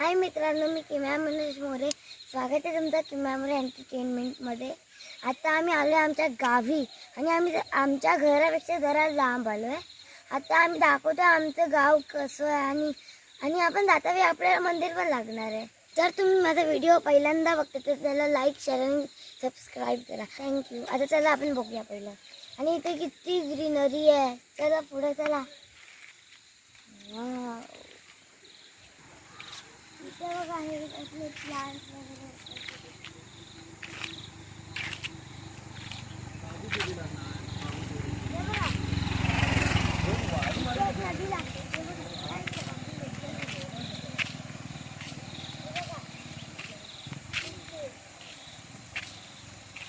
हाय मित्रांनो, मी किमया मनोज मोरे. स्वागत आहे तुमचं किमया मोरे एंटरटेनमेंटमध्ये. आता आम्ही आलो आहे आमच्या गावी आणि आम्ही आमच्या घरापेक्षा जरा लांब आलो आहे. आता आम्ही दाखवतो आमचं गाव कसं आहे आणि आणि आपण जातावेळी आपल्याला मंदिर पण लागणार आहे. जर तुम्ही माझा व्हिडिओ पहिल्यांदा बघता तर त्याला लाईक, शेअर आणि सबस्क्राईब करा. थँक्यू. आता चला आपण बघूया पहिलं. आणि इथे किती ग्रीनरी आहे. चला पुढे चला. वाव, इथे बघा हे असले प्लांट्स वगैरे. नदी लागते ते बघा.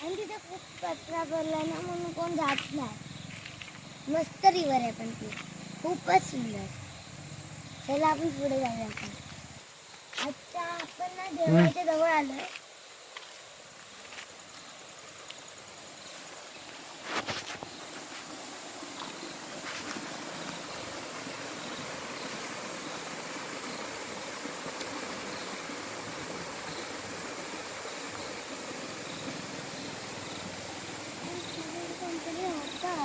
आणि तिथे खूप कचरा भरला ना म्हणून कोण जात नाही. मस्त रिवर आहे पण ती खूपच सुंदर. चला आपण पुढे जाऊया. आता आपण ना देवाच्या जवळ आलोय. कोणतरी होता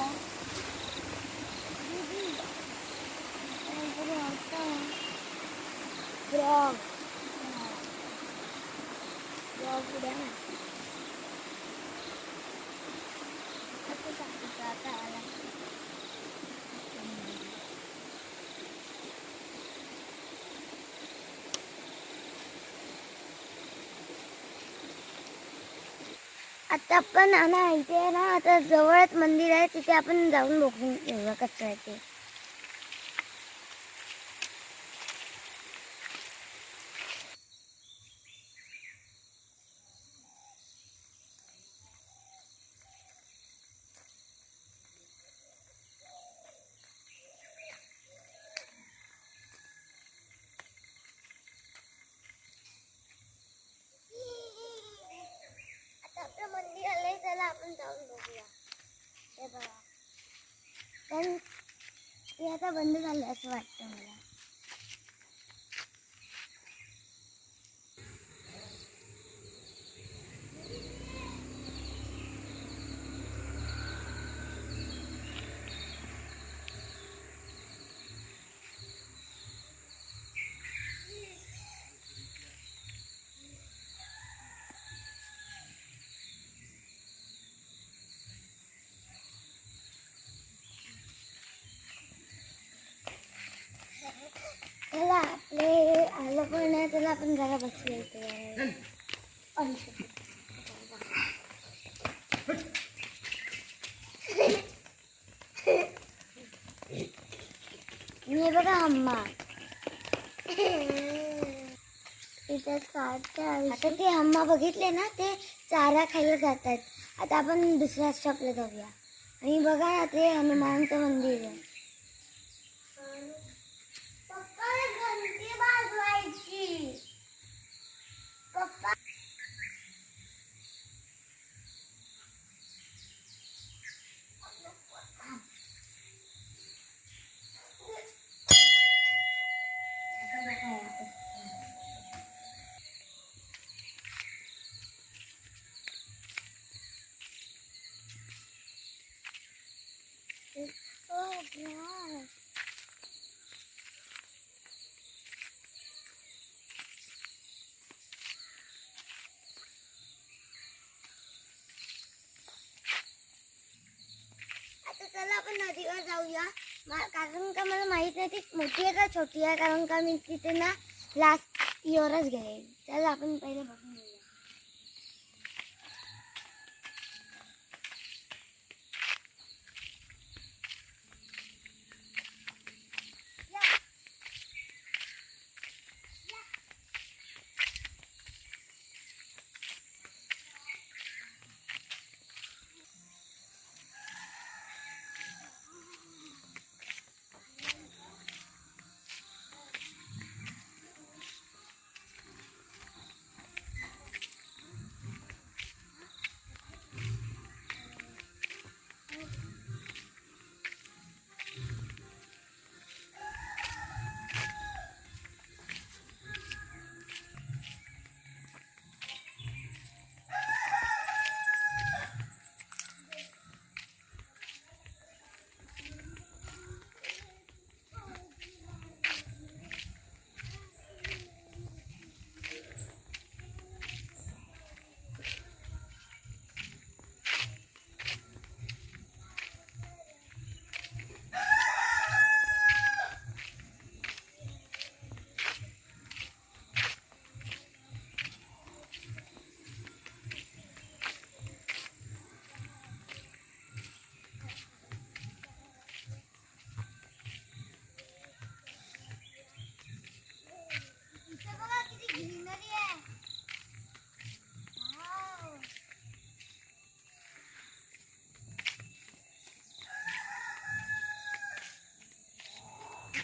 फ्रॉग उड्या मारतो. असं सांगितलं आता आला. आता आपण ना इथे ना आता जवळच मंदिर आहे, तिथे आपण जाऊन बघून येऊया कसं आहे ते. आपलं मंदिर आलंय, त्याला आपण जाऊन बघूया. हे बघा, पण ते आता बंद झालं असं वाटतं मला. त्याला आपले आलं पण नाही, त्याला आपण जरा बसूया इथे. हे बघा हम्मा इथे काढते. आता ते हम्मा बघितले ना, ते चारा खायला जातात. आता आपण दुसऱ्या स्टॉपला जाऊया. आणि बघा ना, ते हनुमानचं मंदिर आहे. घंटी वाजवायची पप्पा. आता चला आपण नदीवर जाऊया. कारण का मला माहित नाही ती मोठी आहे का छोटी आहे, कारण का मी तिथे ना लास्ट इयरच गेले. चला आपण पहिले बघून घेऊया.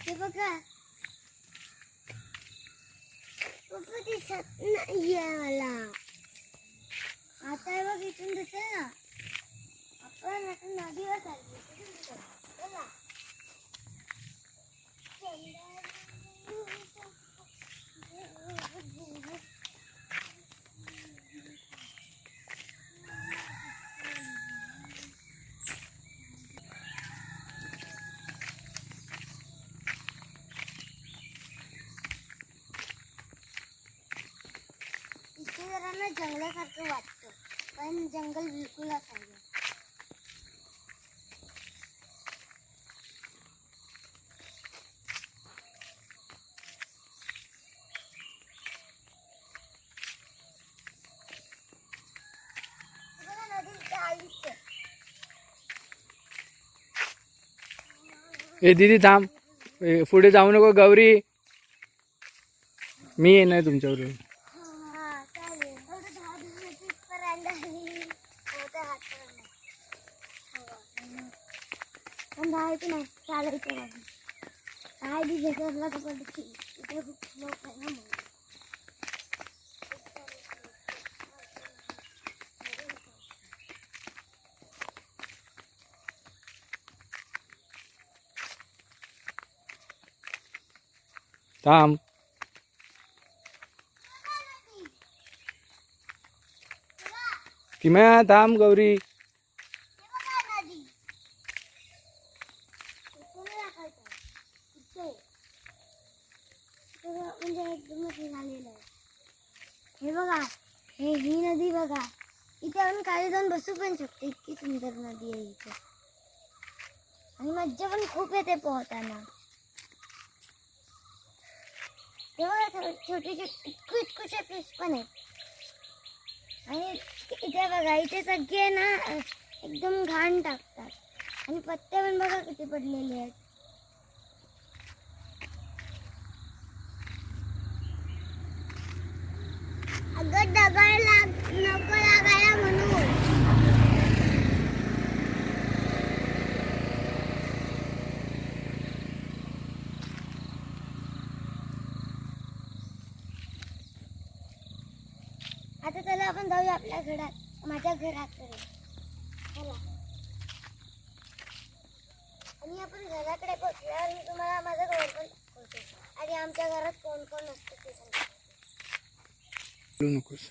हे बघा पप्पा दिसत नाहीये मला. आता हे बघ इथून दिसेल ना. आपण आता नदीवर चालली. बघा इथे जरा ना जंगलासारखं वाटतं, पण जंगल बिलकुल असावं. ए दीदी थांब, पुढे जाऊ नको गौरी, मी येणार तुमच्याबरोबर. नाही चालायचं नाही. काय दिसला तर पडते इथे खूप लोक आहे ना. थांब किम्या, थांब गौरी. म्हणजे एकदमच झालेलं आहे. हे बघा, ही नदी बघा. इथे आपण काही जाऊन बसू पण शकतो. इतकी सुंदर नदी आहे इथे. आणि मज्जा पण खूप येते पोहताना. तेव्हा छोटे छोटे इतकुशे फिश पण आहेत. आणि इथे बघा, इथे सगळे ना एकदम घाण टाकतात. आणि पत्ते पण बघा किती पडलेले आहेत. अगं दगड नको लागायला म्हणून. आता चला आपण जाऊया आपल्या घरात, माझ्या घराकडे. चला. आणि आपण घराकडे पोहोचल्यावर मी तुम्हाला माझं घर पण दाखवतो आणि आमच्या घरात कोण कोण असतं ते सांगतो. नकोस.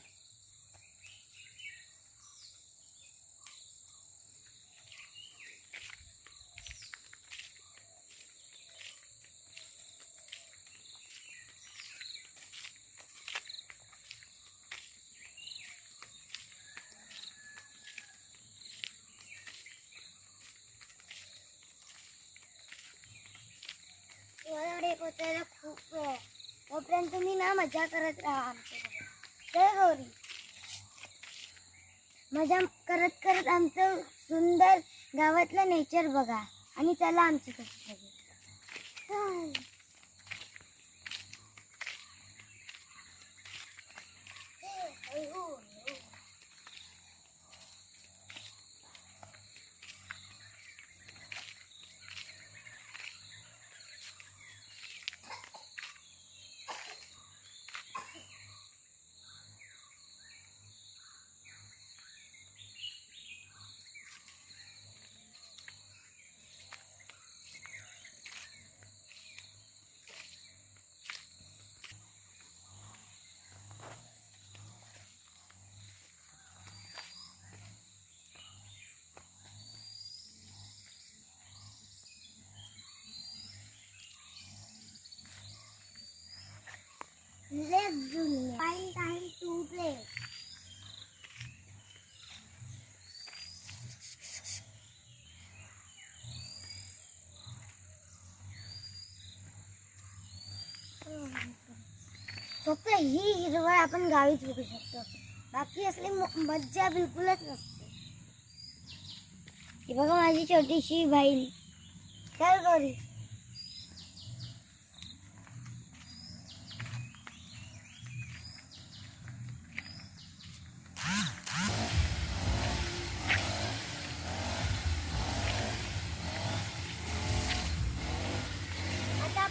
घराकडे पोचायला खूप वेळ आहे. तोपर्यंत तुम्ही ना मजा करत राहा आमच्याकडे. जय गौरी. मजा करत करत आमचं सुंदर गावातलं नेचर बघा. आणि चला आमच्याकडे. Let's do it. Time to play. फक्त ही हिरवळ आपण गावीच बघू शकतो. बाकी असली मज्जा बिलकुलच नसते. ही बघा माझी छोटीशी बहीण. चल गौरी. आता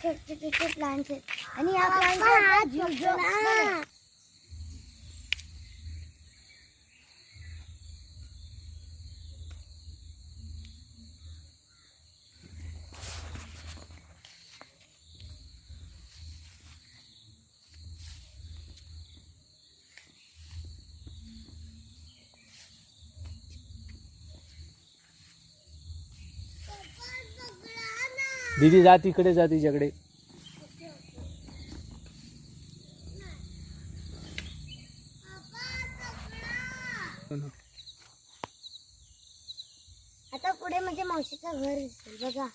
छोटे छोटे प्लांट्स आहेत आणि या प्लांट दीदी जा तिकडे, जा तिच्याकडे. आता पुढे म्हणजे मावशीचं घर दिसेल बघा.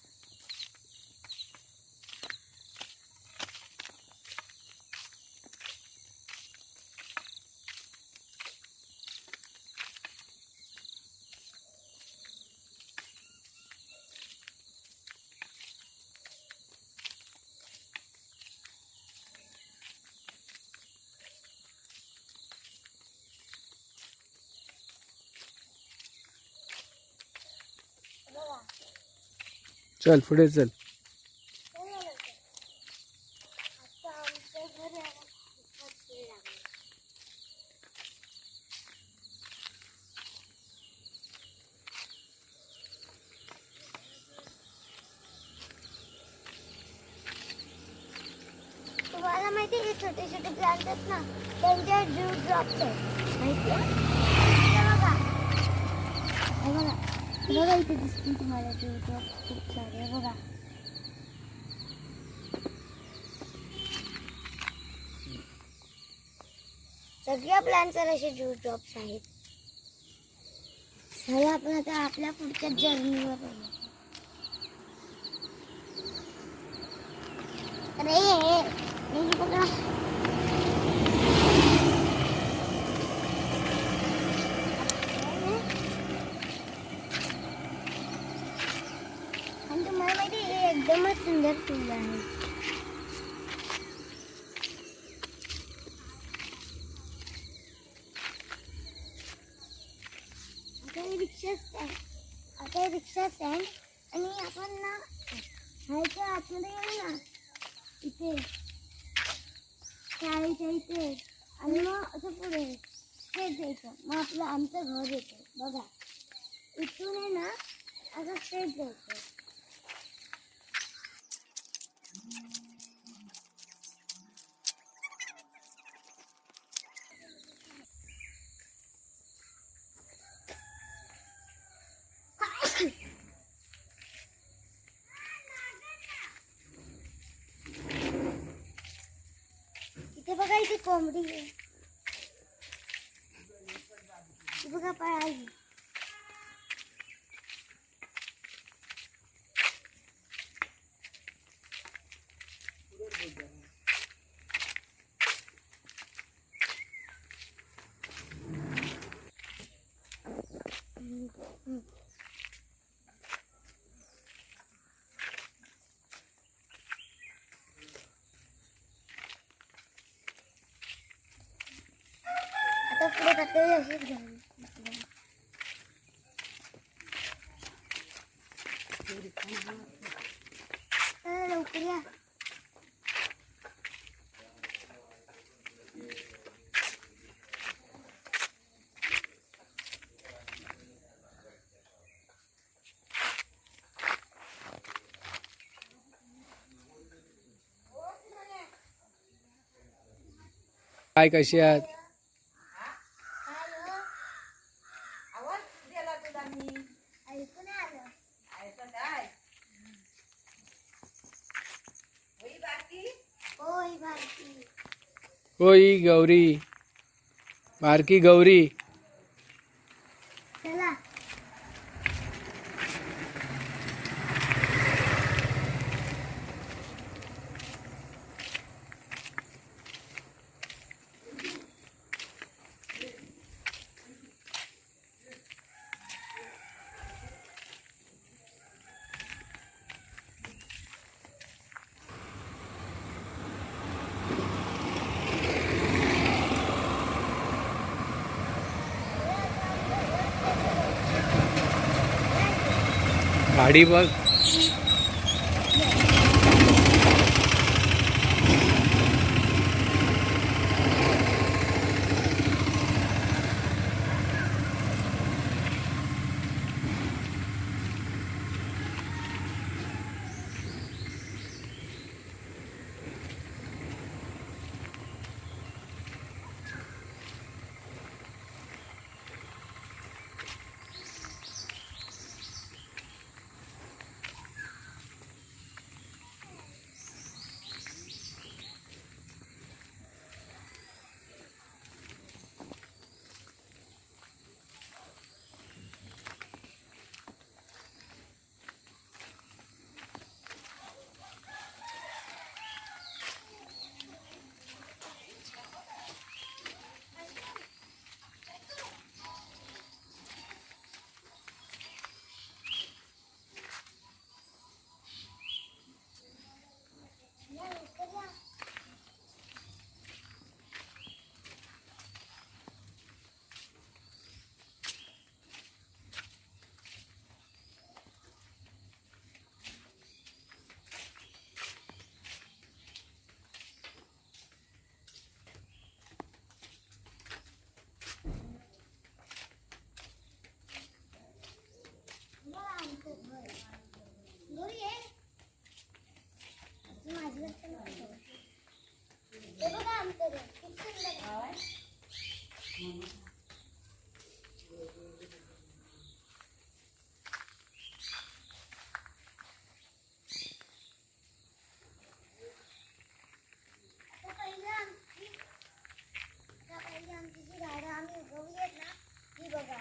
चल पुढे चल. तुम्हाला माहिती आहे छोटे छोटे प्लांट आहेत ना, त्यांच्या ड्यू ड्रॉप्स आहेत माहिती आहे. बघा बघा इथे दिसतील तुम्हाला ड्यू ड्रॉप्स खूप सारे. बघा सगळ्या प्लांटवर असे ड्यू ड्रॉप्स आहेत. चला आपण आता आपल्या पुढच्या जर्नीवर बघूया. अरे हे बघा आणि तुम्हाला माहिती हे एकदमच सुंदर फुल आहे. आता हे रिक्षा स्टँड आणि आपण ना ह्याच्या आतमध्ये गेलो ना इथे शाळेच्या इथे आणि मग असं पुढे स्ट्रेट जायचं. मग आपलं आमचं घर येतं बघा. इथून आहे ना असं स्ट्रेट जायचं. इथे बघा इथे कोंबडी आहे. बघा पळाली. आता पुढे जाते अशीच घालू. लवकर या. काय कशी आहात? ऐकून आलं. होय भारती. होय गौरी, बारकी गौरी. चला गाडी बघ. गोरी ये. माझी लक्ष नाही. हे बघा आमचं घर किती सुंदर आहे. पहिली आमची जी झाडं आम्ही उगवली आहेत ना ती बघा.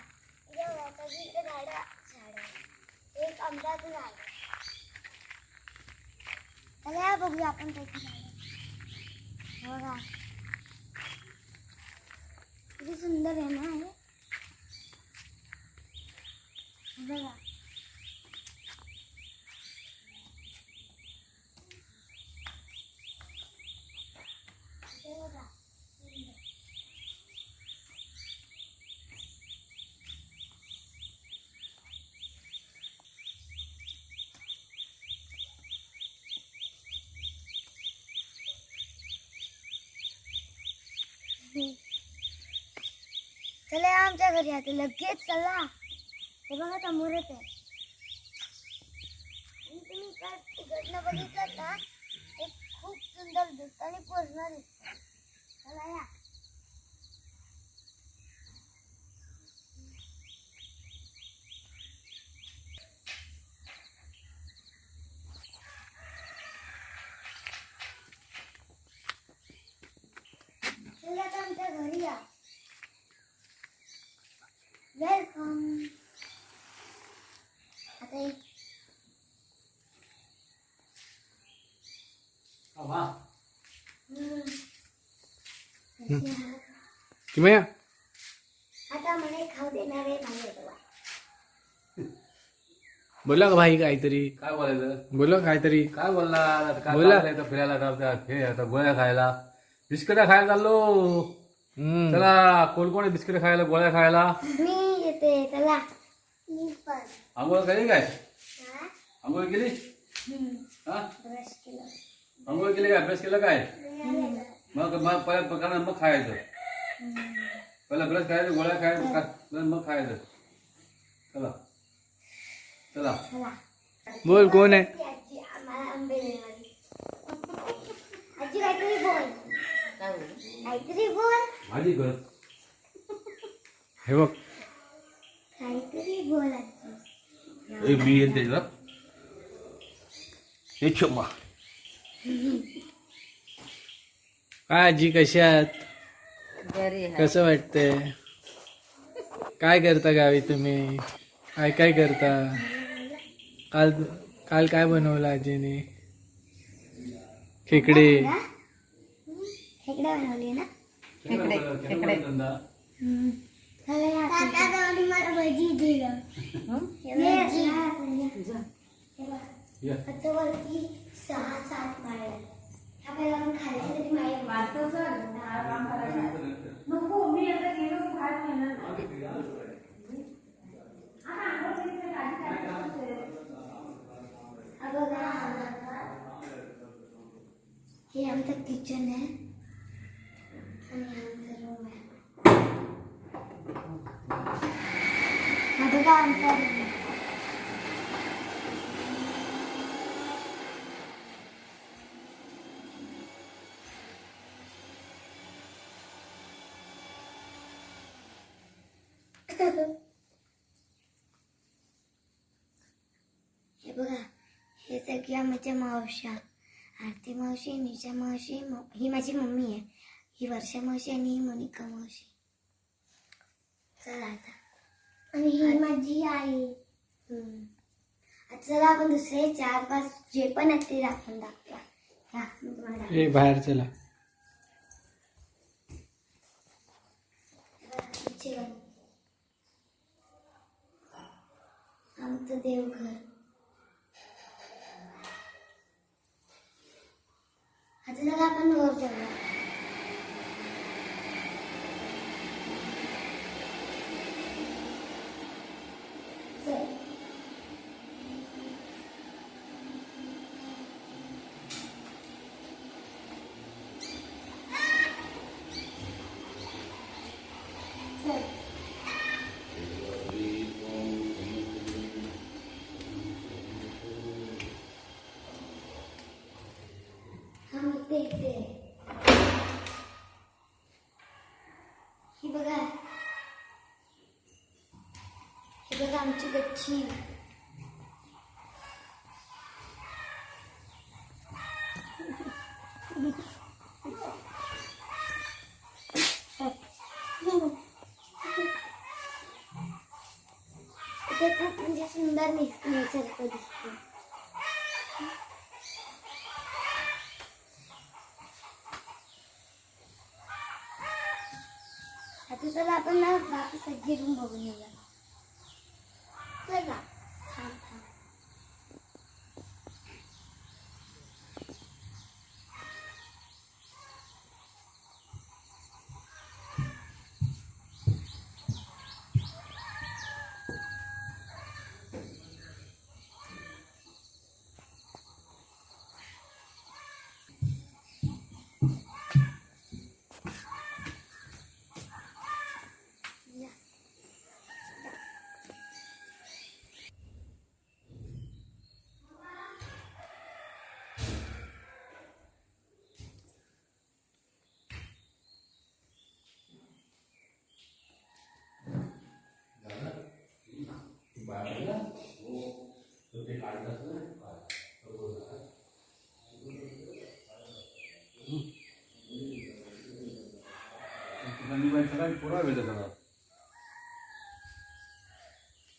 इथे बघा सगळीकडे झाड आहे. एक आंब्याचं झाड आहे. चला बघूया आपण त्याची झाडं. बघा किती सुंदर आहे ना हे. बघा हे बघा सुंदर. चला आमच्या घरी आता लगेच चला. हे बघा समोरच आहे. आणि तुम्ही काय तिकडनं बघितलं ना ते खूप सुंदर दिसतं आणि पूर्ण दिसतं. चला या. चला आता आमच्या घरी या. वेलकम. आता किमया आता म्हणे खाऊ देणार आहे माझ्या बाबा. बोला का भाई काहीतरी. काय बोलायचं बोला काहीतरी. काय बोलणार काय बोला. चाललंय फिरायला जातात हे आता गोळ्या खायला बिस्किटं खायला चाललो. चला कोण कोण बिस्किट खायला गोळ्या खायला. मी येते चला. मी पण आंघोळ केली काय हा? आंघोळ केली हा ब्रश केलं. आंघोळ केली काय अभ्यास केला काय मग पहिल्या प्रकारानं मग खायचं. पहिला ब्रश खायचं गोळ्या खायचं मग खायचं. चला चला चला. बोल कोण आहे. ती आजी आम्हाला आंबे देणारी. आजी काहीतरी बोल. काहीतरी बोल. भाजी कर हे बघ काहीतरी बोल आजी. मी येते त्याच्यात हे क्षमा काय आजी कशी आहात. कसं वाटतंय. काय करता गावी तुम्ही. काय काय करता. काल काल काय बनवलं आजीने. खेकडे. खेकडे बनवली ना. धंदा काकाजवळ मला भजी दिलं. या. आता वरती 6-7 माळे आहेत. आपल्याला पण खायचं तरी माळे नको. मी आता गेलो बाहेर येणार. हे आमचं किचन आहे आणि आमचं रूम आहे. हा बघा आमचा रूम. हे बघा हे सगळ्या माझ्या मावश्या. आरती मावशी, निशा मावशी, ही माझी मम्मी आहे. ही वर्षा मावशी आणि ही मोनिका मावशी. चला आता. आणि ही माझी आई. आता चला आपण दुसरे 4-5 जे पण आहेत ते आपण दाखवूया. हा, मी तुम्हाला दाखवते. हे बाहेर चला. इथे बघा. आमचं देवघर. आता चला आपण वर जाऊया. चल. चल. इथे ही बघा, ही बघा आमची गच्ची. इथे खूप म्हणजे सुंदर निसर्ग दिसतो. आता चला आपण ना बाकी सगळी रूम बघून येऊया. चला थांब थांब.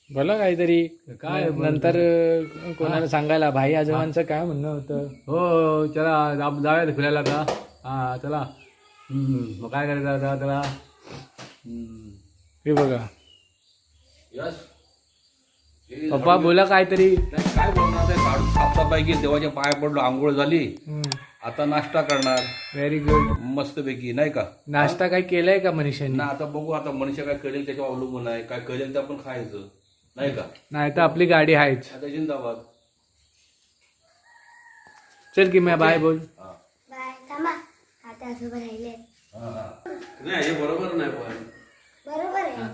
बोला काहीतरी. काय नंतर कोणाला सांगायला भाई आजोबांचं काय म्हणणं होतं. हो चला जाऊया फिरायला आता. हा चला. मग काय करायचं आता त्याला. हे बघा यस पप्पा बोला काहीतरी. काय बोलणार ते साफसफाई केली, देवाच्या पाया पडलो, आंघोळ झाली, आता नाश्ता करणार व्हेरी गुड. मस्तपैकी नाही का. नाश्ता काय केलाय का मनीषांनी. ना आता बघू, आता मनुष्य काय करेल त्याच्यावर अवलंबून आहे, काय करेल ते आपण खायचं नाही का. नाही तर आपली गाडी आहेच. आता जिंदाबाद. चल की मी बाय बोल. बाय. थांबा, आता आजोबा राहिले. नाही हे बरोबर नाही पण. बरोबर आहे.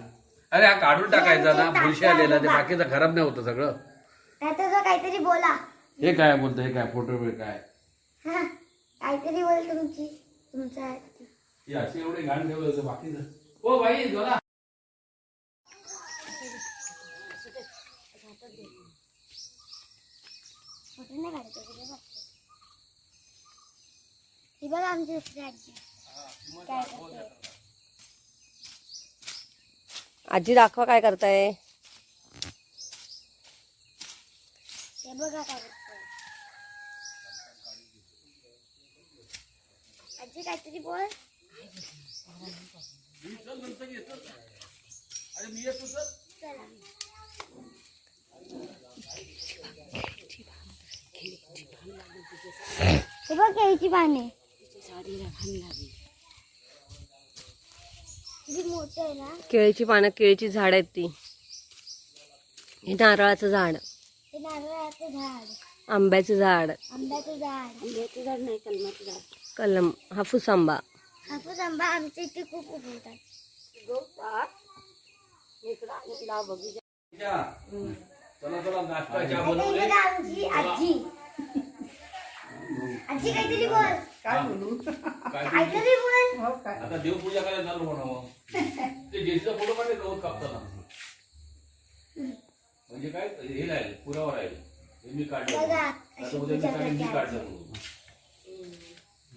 अरे हा काढून टाकायचा ना, बुरशी आलेला ते बाकीचं खराब नाही होतं सगळं. नाहीतर जो काहीतरी बोला. हे काय बोलतं, हे काय फोटो बिट काय. हा काहीतरी बोल तुमचा. हे असे एवढे घाण ठेवलं होतं बाकीचं. ओ बाई बोला. फोटो नाही काढतो ही बघा आमची दुसरी आजी काय करते. आजी दाखवा काय करताय. हे बघा काय करते आजी. काहीतरी बोल. चला. हे बघ केळीची पाने किती मोठे आहे ना. केळीची पानं, केळीची झाड आहेत ती. हे नारळाचं झाड, हे नारळाचं झाड, आंब्याचं झाड, आंब्याचं झाड. आंब्याचं झाड नाही, कलमाचं झाड. कलम, हापूस आंबा. हापूस आंबा आमच्या इथे खूप उगवतात. चला चला नाश्ता चहा आता बनवले. ही बघा आमची आजी. आजी काहीतरी बोल. काहीतरी बोल. आता देवपूजा करायला चालू म्हणावं. ते जेसीचा फोटो काढले गवत कापताना. म्हणजे काय हे राहील, पुरावा राहील. हे मी काढलं बघा आता अशी उद्या पूजा मी करते काढलं आजी. म्हणून.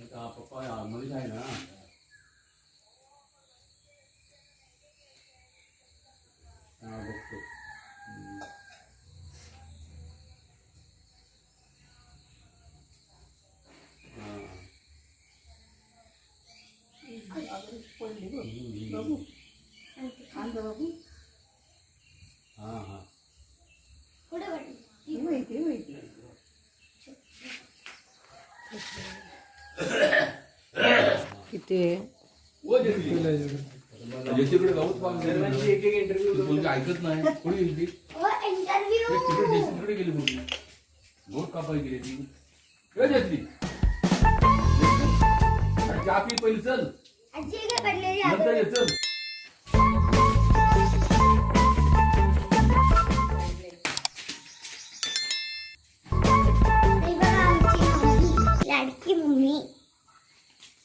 आता पप्पा मनीष आहे ना. हा बघतो. हा हा पुढे बघ. किती जेसीकडे गवत पाहिजे ऐकत नाही. कोणी गेली हो, इंटरव्ह्यू. तिकडे जेसीकडे गेली मुलगी. गवत कापाय गेली ती. जेसी चहा पी पहिली चल, आजी काय पडलेली नंतर आहे. ये चल. हे बघा आमची मम्मी, लाडकी मम्मी.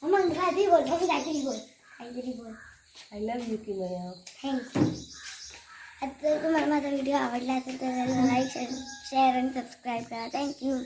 मग काहीतरी बोल मग काहीतरी बोल आय लव्ह यू की मया. थँक्यू. आता जर तुम्हाला माझा व्हिडिओ आवडला असेल तर लाईक शेअर आणि सबस्क्राईब करा. थँक्यू.